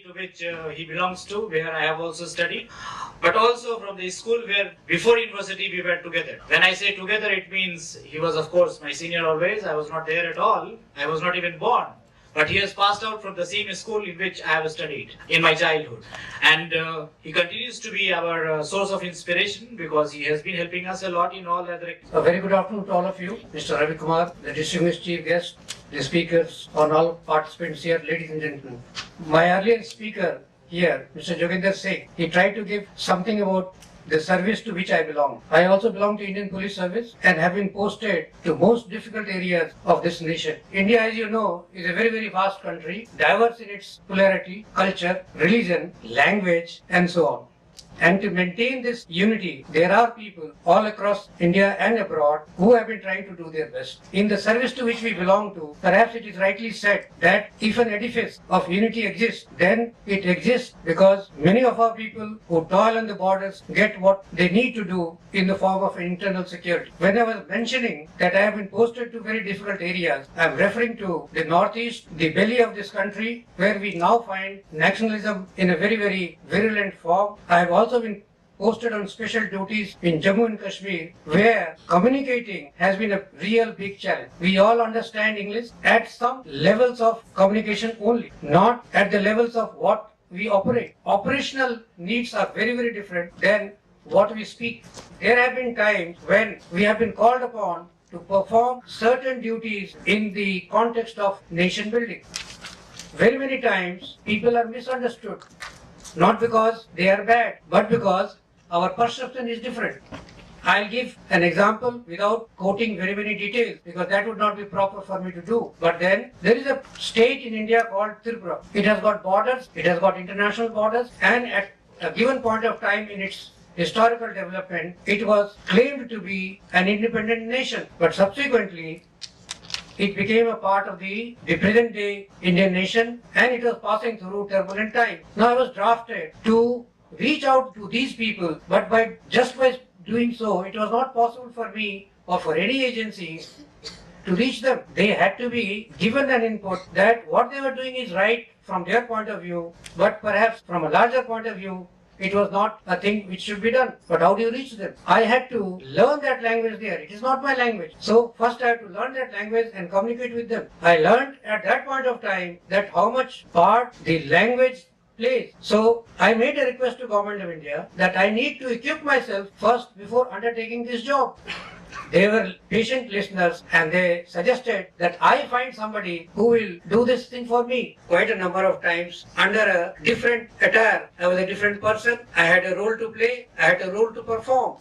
to which he belongs to, where I have also studied, but also from the school where before university we were together. When I say together, it means he was of course my senior always. I was not there at all. I was not even born. But he has passed out from the same school in which I have studied in my childhood. And he continues to be our source of inspiration because he has been helping us a lot in all other. A very good afternoon to all of you, Mr. Ravi Kumar, the distinguished chief guest, the speakers, and all participants here, ladies and gentlemen. My earlier speaker here, Mr. Joginder Singh, he tried to give something about the service to which I belong. I also belong to Indian Police Service and have been posted to most difficult areas of this nation. India, as you know, is a very, very vast country, diverse in its polarity, culture, religion, language, and so on. And to maintain this unity, there are people all across India and abroad who have been trying to do their best. In the service to which we belong to, perhaps it is rightly said that if an edifice of unity exists, then it exists because many of our people who toil on the borders get what they need to do in the form of internal security. When I was mentioning that I have been posted to very difficult areas, I am referring to the northeast, the belly of this country, where we now find nationalism in a very, very virulent form. I have also been posted on special duties in Jammu and Kashmir, where communicating has been a real big challenge. We all understand English at some levels of communication only, not at the levels of what we operate. Operational needs are very, very different than what we speak. There have been times when we have been called upon to perform certain duties in the context of nation building. Very many times people are misunderstood, not because they are bad, but because our perception is different. I'll give an example without quoting very many details because that would not be proper for me to do. But then there is a state in India called Tripura. It has got borders, it has got international borders, and at a given point of time in its historical development, it was claimed to be an independent nation. But subsequently, it became a part of the present day Indian nation and it was passing through turbulent times. Now I was drafted to reach out to these people, but by doing so, it was not possible for me or for any agency to reach them. They had to be given an input that what they were doing is right from their point of view, but perhaps from a larger point of view, it was not a thing which should be done. But how do you reach them? I had to learn that language there. It is not my language. So first I had to learn that language and communicate with them. I learned at that point of time that how much part the language plays. So I made a request to Government of India that I need to equip myself first before undertaking this job. They were patient listeners and they suggested that I find somebody who will do this thing for me. Quite a number of times under a different attire. I was a different person. I had a role to play. I had a role to perform.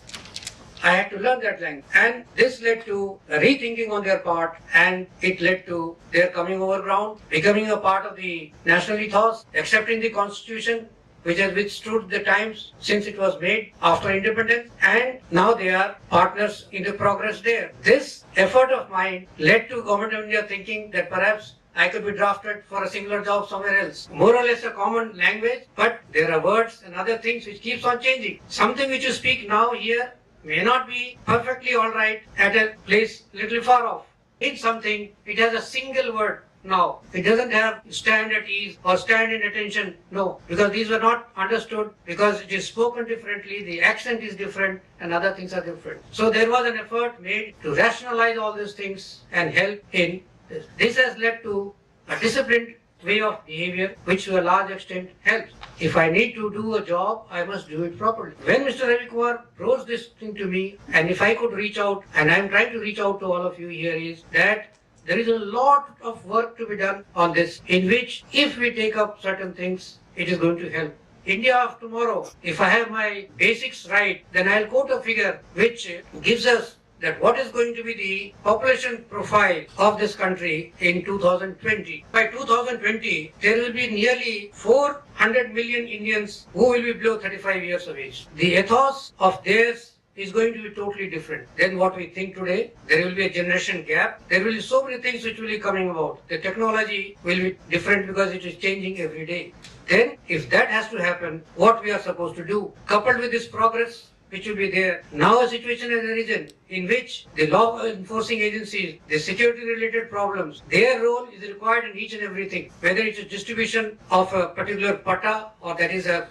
I had to learn that language. And this led to a rethinking on their part and it led to their coming over ground, becoming a part of the national ethos, accepting the constitution, which has withstood the times since it was made after independence, and now they are partners in the progress there. This effort of mine led to Government of India thinking that perhaps I could be drafted for a similar job somewhere else. More or less a common language, but there are words and other things which keeps on changing. Something which you speak now here may not be perfectly all right at a place little far off. In something, it has a single word. Now, it doesn't have stand at ease or stand in attention. No, because these were not understood because it is spoken differently, the accent is different and other things are different. So there was an effort made to rationalize all these things and help in this. This has led to a disciplined way of behavior which to a large extent helps. If I need to do a job, I must do it properly. When Mr. Ravi Kumar proposed this thing to me, and if I could reach out, and I am trying to reach out to all of you here, is that there is a lot of work to be done on this, in which if we take up certain things, it is going to help. India of tomorrow, if I have my basics right, then I'll quote a figure which gives us that what is going to be the population profile of this country in 2020. By 2020, there will be nearly 400 million Indians who will be below 35 years of age. The ethos of theirs is going to be totally different than what we think today. There will be a generation gap. There will be so many things which will be coming about. The technology will be different because it is changing every day. Then, if that has to happen, what we are supposed to do? Coupled with this progress, which will be there. Now a situation has arisen in which the law enforcing agencies, the security related problems, their role is required in each and everything, whether it's a distribution of a particular pata or that is a,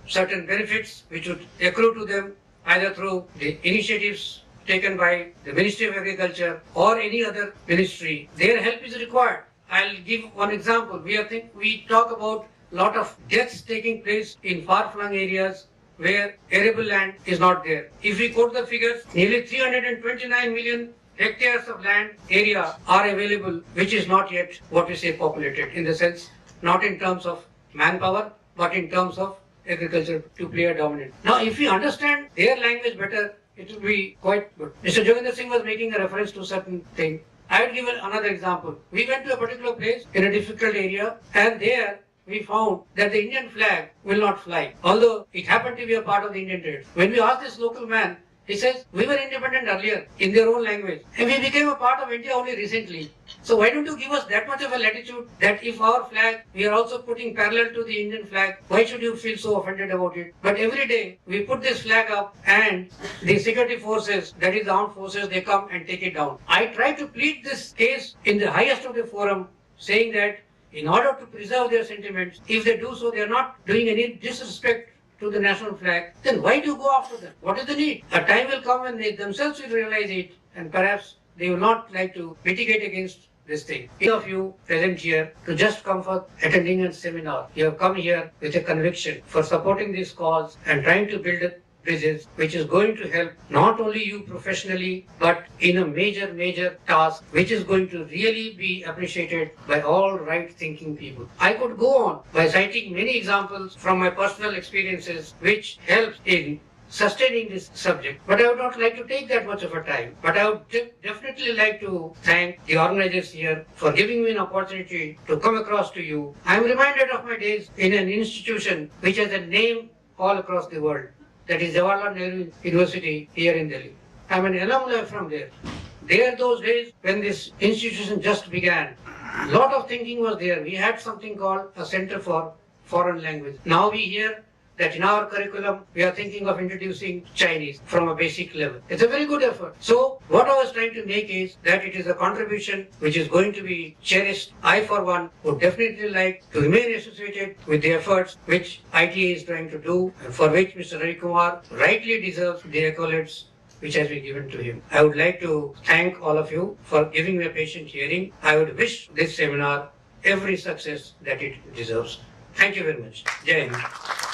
certain benefits which would accrue to them either through the initiatives taken by the Ministry of Agriculture or any other ministry. Their help is required. I'll give one example. We talk about a lot of deaths taking place in far-flung areas where arable land is not there. If we quote the figures, nearly 329 million hectares of land area are available, which is not yet what we say populated, in the sense not in terms of manpower, but in terms of agriculture to play a dominant. Now, if we understand their language better, it will be quite good. Mr. Joginder Singh was making a reference to certain thing. I will give another example. We went to a particular place in a difficult area, and there we found that the Indian flag will not fly, although it happened to be a part of the Indian trade. When we asked this local man, he says, we were independent earlier in their own language, and we became a part of India only recently. So why don't you give us that much of a latitude that if our flag, we are also putting parallel to the Indian flag, why should you feel so offended about it? But every day we put this flag up and the security forces, that is the armed forces, they come and take it down. I try to plead this case in the highest of the forum, saying that in order to preserve their sentiments, if they do so, they are not doing any disrespect to the national flag, then why do you go after them? What is the need? A time will come when they themselves will realize it, and perhaps they will not like to mitigate against this thing. Each of you present here to just come for attending a seminar. You have come here with a conviction for supporting this cause and trying to build bridges, which is going to help not only you professionally, but in a major task, which is going to really be appreciated by all right-thinking people. I could go on by citing many examples from my personal experiences, which helps in sustaining this subject. But I would not like to take that much of a time. But I would definitely like to thank the organizers here for giving me an opportunity to come across to you. I am reminded of my days in an institution which has a name all across the world. That is Jawaharlal Nehru University here in Delhi. I am an alumni from there. There, those days when this institution just began, a lot of thinking was there. We had something called a Center for Foreign Language. Now we hear that in our curriculum, we are thinking of introducing Chinese from a basic level. It's a very good effort. So what I was trying to make is that it is a contribution which is going to be cherished. I, for one, would definitely like to remain associated with the efforts which ITA is trying to do, and for which Mr. Ravi Kumar rightly deserves the accolades which has been given to him. I would like to thank all of you for giving me a patient hearing. I would wish this seminar every success that it deserves. Thank you very much. Jai Hind.